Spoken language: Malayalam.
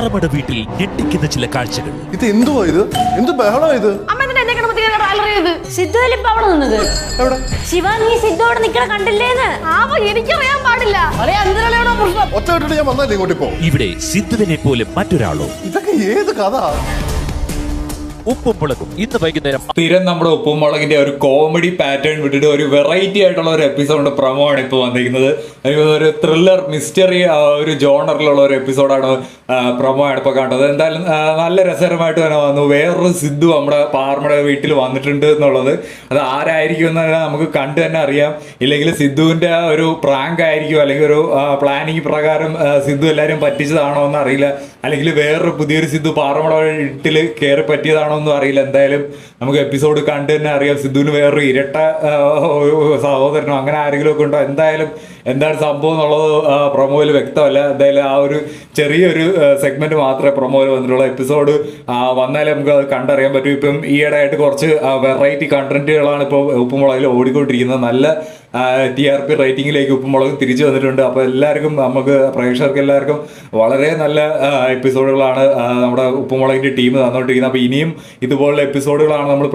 പാറമട വീട്ടിൽ ഞെട്ടിക്കുന്ന ചില കാഴ്ചകൾ. ഇത് എന്തുവാ ഇത്? എന്ത് ബഹളമാ ഇത്? ഒറ്റ ഞാൻ വന്നല്ലേ ഇങ്ങോട്ട് ഇപ്പോ. ഇവിടെ സിദ്ധുവിനെ പോലെ മറ്റൊരാളോ? ഇതൊക്കെ ഏത് കഥ? ഉപ്പും മുളകും ഇന്ന് വൈകുന്നേരം സ്ഥിരം നമ്മുടെ ഉപ്പും മുളകിന്റെ ഒരു കോമഡി പാറ്റേൺ വിട്ടിട്ട് ഒരു വെറൈറ്റി ആയിട്ടുള്ള ഒരു എപ്പിസോഡിന്റെ പ്രമോ ആണ് ഇപ്പോൾ വന്നിരിക്കുന്നത്. ഒരു ത്രില്ലർ മിസ്റ്ററി ഒരു ജോണറിലുള്ള ഒരു എപ്പിസോഡാണ് പ്രമോ ആണ് ഇപ്പോൾ കണ്ടത്. എന്തായാലും നല്ല രസകരമായിട്ട് തന്നെ വന്നു. വേറൊരു സിദ്ധു നമ്മുടെ പാറമട വീട്ടിൽ വന്നിട്ടുണ്ട് എന്നുള്ളത് അത് ആരായിരിക്കും എന്ന് നമുക്ക് കണ്ടു തന്നെ അറിയാം. ഇല്ലെങ്കിൽ സിദ്ധുവിന്റെ ഒരു പ്രാങ്ക് ആയിരിക്കും, അല്ലെങ്കിൽ ഒരു പ്ലാനിങ് പ്രകാരം സിദ്ധു എല്ലാവരും പറ്റിച്ചതാണോ എന്ന് അറിയില്ല, അല്ലെങ്കിൽ വേറൊരു പുതിയൊരു സിദ്ധു പാറമട വീട്ടിൽ കയറി പറ്റിയതാണോ ഒന്നും അറിയില്ല. എന്തായാലും നമുക്ക് എപ്പിസോഡ് കണ്ടു തന്നെ അറിയാം. സിദ്ധുവിന് വേറൊരു ഇരട്ട സഹോദരനോ അങ്ങനെ ആരെങ്കിലും ഒക്കെ ഉണ്ടോ, എന്തായാലും എന്താണ് സംഭവം എന്നുള്ളത് പ്രൊമോയിൽ വ്യക്തമല്ല. എന്തായാലും ആ ഒരു ചെറിയൊരു സെഗ്മെന്റ് മാത്രമേ പ്രൊമോയിൽ വന്നിട്ടുള്ളൂ. എപ്പിസോഡ് വന്നാലേ നമുക്ക് അത് കണ്ടറിയാൻ പറ്റും. ഇപ്പം ഈയിടെ ആയിട്ട് കുറച്ച് വെറൈറ്റി കണ്ടന്റുകളാണ് ഇപ്പോൾ ഉപ്പുമുളകിൽ ഓടിക്കൊണ്ടിരിക്കുന്നത്. നല്ല TRP റേറ്റിംഗിലേക്ക് ഉപ്പുമുളക് തിരിച്ചു വന്നിട്ടുണ്ട്. അപ്പോൾ എല്ലാവർക്കും, നമുക്ക് പ്രേക്ഷകർക്ക് എല്ലാവർക്കും വളരെ നല്ല എപ്പിസോഡുകളാണ് നമ്മുടെ ഉപ്പുമുളകിന്റെ ടീം തന്നുകൊണ്ടിരിക്കുന്നത്. അപ്പോൾ ഇനിയും ഇതുപോലുള്ള എപ്പിസോഡുകളാണ് നമ്മൾ